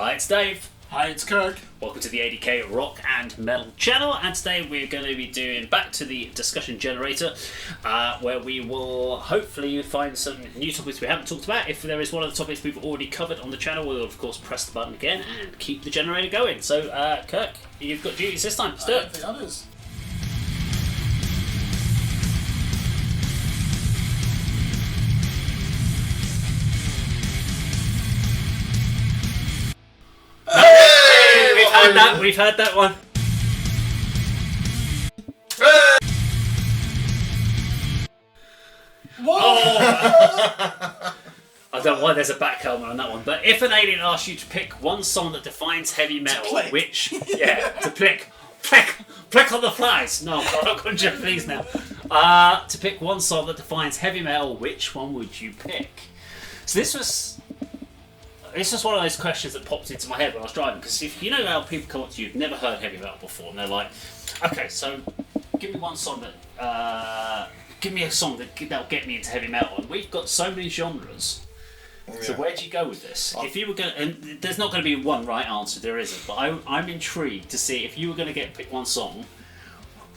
Hi, it's Dave. Hi, it's Kirk. Welcome to the ADK Rock and Metal channel, and today we're going to be doing back to the discussion generator, where we will hopefully find some new topics we haven't talked about. If there is one of the topics we've already covered on the channel, we'll of course press the button again and keep the generator going. So, Kirk, you've got duties this time. Let's do it. The others. We've heard that one. What? Oh. I don't know why there's a back helmet on that one, but if an alien asks you to pick one song that defines heavy metal, which, to pick on the flies. No, I'm not going Japanese now. To pick one song that defines heavy metal, which one would you pick? So this was one of those questions that popped into my head when I was driving, because if you know how people come up to you who've never heard heavy metal before, and they're like, okay, so give me one song that, give me a song that'll get me into heavy metal, and we've got so many genres. So where do you go with this? If you were going, and there's not going to be one right answer, there isn't, but I'm intrigued to see if you were going to pick one song,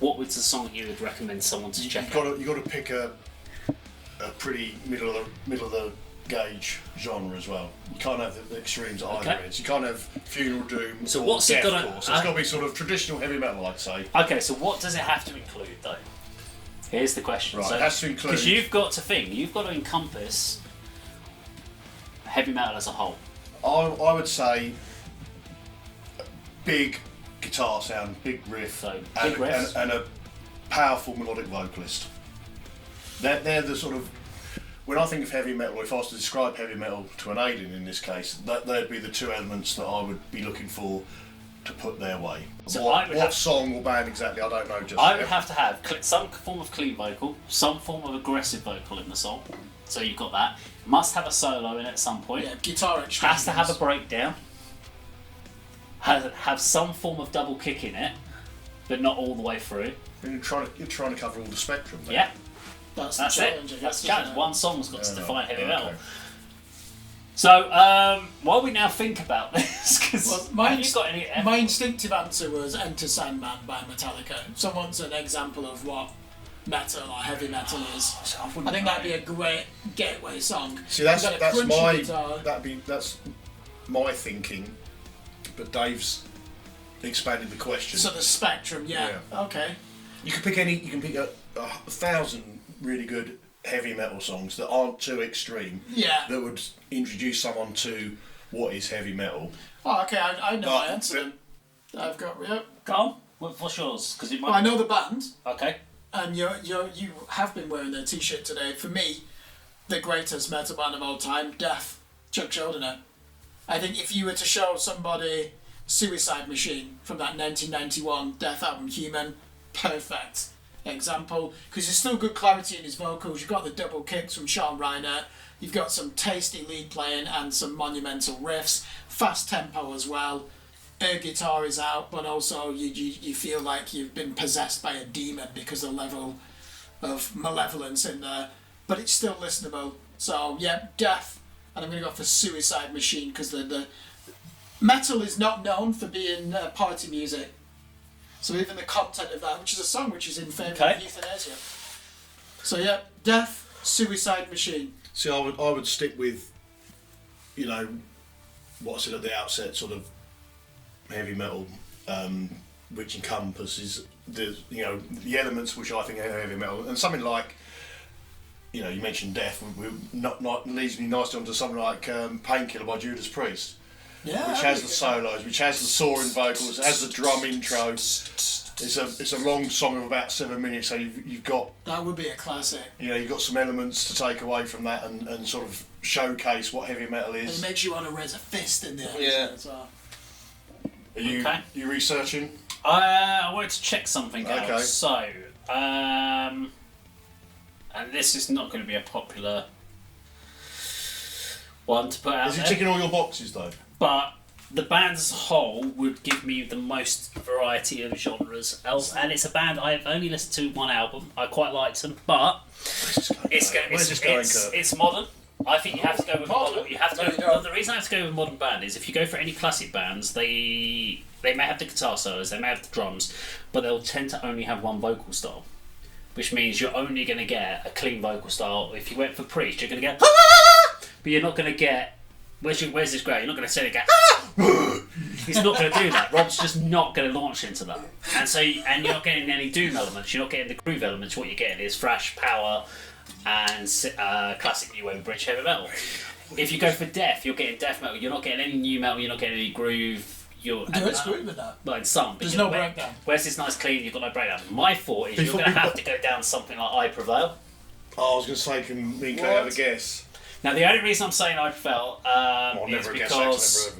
what was the song you would recommend someone to check out? You've got to pick a pretty middle of the gauge genre as well. You can't have the extremes at either ends. You can't have funeral doom. So or what's it got to? So it's got to be sort of traditional heavy metal, I'd say. Okay, so what does it have to include though? Here's the question. Right, so, it has to include, because you've got to encompass heavy metal as a whole. I would say big guitar sound, big riff, and a powerful melodic vocalist. They're the sort of, when I think of heavy metal, if I was to describe heavy metal to an alien in this case, they'd be the two elements that I would be looking for to put their way. So what song or band exactly, I don't know just I yet. would have to have some form of clean vocal, some form of aggressive vocal in the song. So you've got that. Must have a solo in it at some point. Yeah, guitar extremes. Has to have a breakdown. Have some form of double kick in it, but not all the way through. You're trying to cover all the spectrum. Then. Yeah. That's it. That's the challenge. One song's got to define heavy metal. Okay. So, while we now think about this, because my instinctive answer was Enter Sandman by Metallica. If someone's an example of what metal or heavy metal is, I think that'd be a great gateway song. See, that's my thinking, but Dave's expanded the question. So the spectrum, yeah. Okay. You can pick a 1,000 really good heavy metal songs that aren't too extreme. Yeah. That would introduce someone to what is heavy metal. Oh, okay. I know my answer. I've got. Yep. Go on. What's yours? Because I know the band. Okay. And you have been wearing their T-shirt today. For me, the greatest metal band of all time, Death, Chuck Schuldiner. I think if you were to show somebody Suicide Machine from that 1991 Death album, Human, perfect example, because there's still good clarity in his vocals. You've got the double kicks from Sean Reiner, you've got some tasty lead playing and some monumental riffs, fast tempo as well. Air guitar is out, but also you feel like you've been possessed by a demon because of the level of malevolence in there, but it's still listenable. So yeah, Death, and I'm going to go for Suicide Machine, because the metal is not known for being party music. So even the content of that, which is a song which is in favour of euthanasia. So yeah, Death, Suicide Machine. See, I would stick with, what I said at the outset, sort of heavy metal, which encompasses the elements which I think are heavy metal, and something like, you mentioned Death, not leads me nicely onto something like Painkiller by Judas Priest. Yeah, which has the solos, which has the soaring vocals, it has the drum intro. It's a long song of about 7 minutes, so you've got... That would be a classic. You've got some elements to take away from that and sort of showcase what heavy metal is. And it makes you want to raise a fist in there. Yeah. As well. Are you researching? I wanted to check something out. Okay. So, and this is not going to be a popular one to put out Is it there. ticking all your boxes though? But the band as a whole would give me the most variety of genres, and it's a band I've only listened to one album. I quite liked them, but it's modern. I think you have to go with modern. You have to There you go. go. Well, the reason I have to go with modern band is if you go for any classic bands, they may have the guitar solos, they may have the drums, but they'll tend to only have one vocal style, which means you're only going to get a clean vocal style. If you went for Priest, you're going to get, but you're not going to get. Where's this guy? You're not going to say it again. He's not going to do that. Rob's just not going to launch into that, and you're not getting any doom elements. You're not getting the groove elements. What you're getting is thrash, power, and classic new wave British heavy metal. If you go for death, you're getting death metal. You're not getting any new metal. You're not getting any groove. There is groove in that. Well, in some. There's no breakdown. Where's this nice clean? You've got no breakdown. My thought is you're going to have to go down something like I Prevail. Oh, I was going to say, can me have a guess? Now, the only reason I'm saying I Prevail is because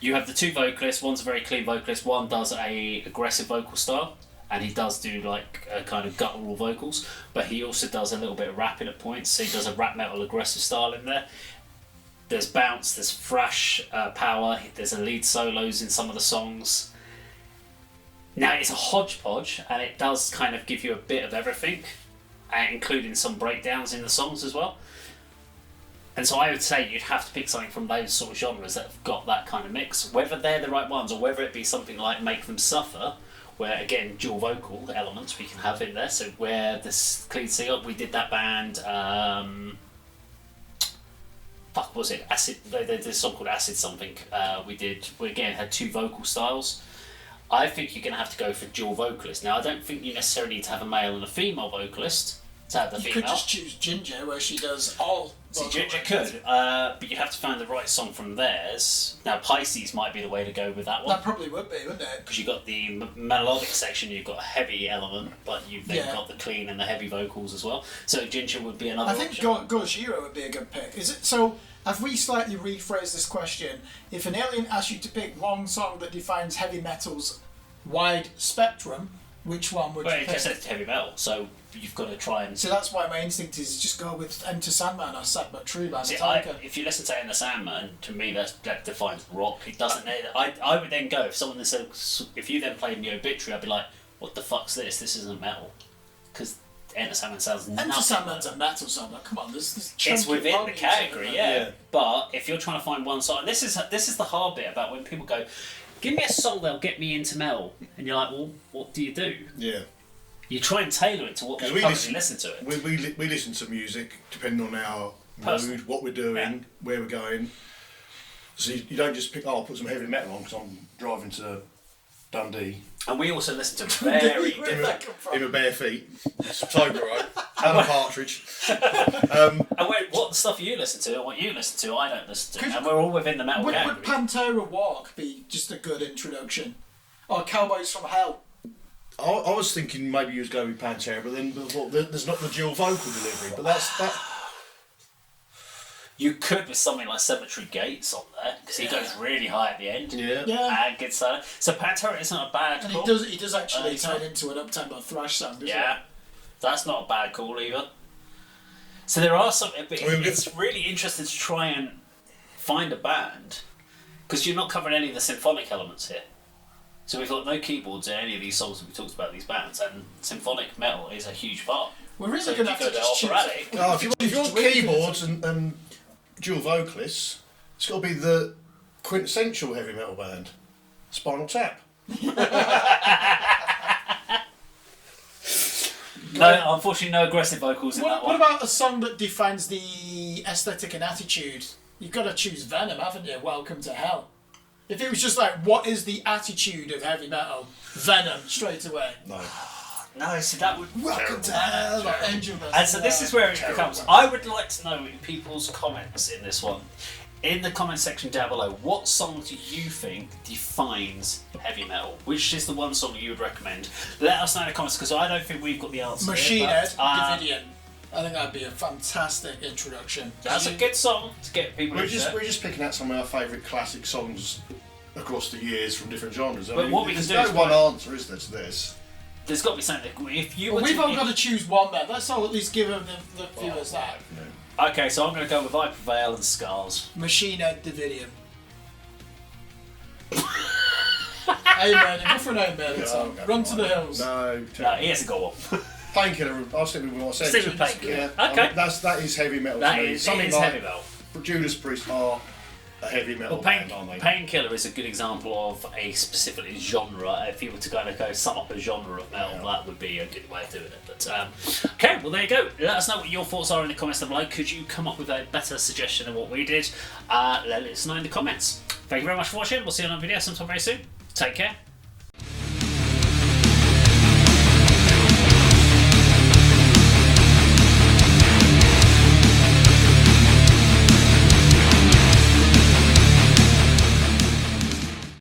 you have the two vocalists. One's a very clean vocalist. One does a aggressive vocal style, and he does do like a kind of guttural vocals. But he also does a little bit of rapping at points. So he does a rap metal aggressive style in there. There's bounce, there's thrash, power. There's a lead solos in some of the songs. Now it's a hodgepodge, and it does kind of give you a bit of everything, including some breakdowns in the songs as well. And so I would say you'd have to pick something from those sort of genres that have got that kind of mix. Whether they're the right ones or whether it be something like Make Them Suffer, where again dual vocal elements we can have in there. So where this clean singer, we did that band. Fuck was it? Acid. There's a song called Acid something. We again had two vocal styles. I think you're going to have to go for dual vocalists. Now I don't think you necessarily need to have a male and a female vocalist to have the female. You could just choose Ginger, where she does all. See, Ginger could, but you have to find the right song from theirs. Now, Pisces might be the way to go with that one. That probably would be, wouldn't it? Because you've got the melodic section, you've got a heavy element, but you've then got the clean and the heavy vocals as well. So Ginger would be another option. I think Gojira would be a good pick. Is it so? Have we slightly rephrased this question? If an alien asked you to pick one song that defines heavy metal's wide spectrum, which one would you pick? Well, it just says heavy metal, so you've got to try and... So that's why my instinct is just go with Enter Sandman or Sad But True by See, Metallica. if you listen to Enter Sandman, to me that defines rock. It doesn't... I would then go, if someone said... If you then played the Obituary, I'd be like, what the fuck's this? This isn't metal. Because Enter Sandman sounds nothing. Enter Sandman's a metal song. Like, come on, this it's within the category, yeah. But if you're trying to find one song... This is the hard bit about when people go, give me a song that'll get me into metal. And you're like, well, what do you do? Yeah. You try and tailor it to what we currently listen to it. We listen to music depending on our mood, what we're doing, where we're going. So you don't just pick, I'll put some heavy metal on because I'm driving to Dundee. And we also listen to very different... In my bare feet. Sober, right? And a partridge. And what stuff you listen to and what you listen to, I don't listen to. And we're all within the metal category. Would Pantera Walk be just a good introduction? Or Cowboys from Hell? I was thinking maybe you was going with Pantera, but then there's not the dual vocal delivery. But that. You could with something like Cemetery Gates on there because he goes really high at the end. Yeah. And gets that. So Pantera isn't a bad and call. He does actually turn into an up-tempo thrash sound, doesn't Yeah, that's not a bad call either. So there are some. It's really interesting to try and find a band because you're not covering any of the symphonic elements here. So we've got no keyboards in any of these songs that we talked about, these bands, and symphonic metal is a huge part. We're really going to have to just choose... If you want keyboards and dual vocalists, it's got to be the quintessential heavy metal band, Spinal Tap. No, unfortunately, no aggressive vocals in that one. What about a song that defines the aesthetic and attitude? You've got to choose Venom, haven't you? Welcome to Hell. If it was just like, what is the attitude of heavy metal? Venom, straight away. No, so that would... Welcome to Hell, like Angel Dust. And so this is where it becomes... I would like to know people's comments in this one. In the comment section down below, what song do you think defines heavy metal? Which is the one song you would recommend? Let us know in the comments, because I don't think we've got the answer. Machine Head, Davidian. I think that'd be a fantastic introduction. That's a good song to get people We're just picking out some of our favourite classic songs across the years from different genres. There's no one answer, is there, to this? There's got to be something. We've all got to choose one then. Let's all at least give them the viewers that. Okay, so I'm going to go with I Prevail and Scars. Machine Head, Davidian. Amen. Go for an Amen song. Run to the Hills. No, he hasn't got one. Painkiller. I'll stick with what I said. Stick with Painkiller. Yeah. Okay. That is heavy metal. That to me. is, Something it is like heavy metal. Judas Priest are a heavy metal band, aren't they? Painkiller is a good example of a specific genre. If you were to kind of go sum up a genre of metal, that would be a good way of doing it. But okay, well there you go. Let us know what your thoughts are in the comments down below. Could you come up with a better suggestion than what we did? Let us know in the comments. Thank you very much for watching. We'll see you on another video sometime very soon. Take care.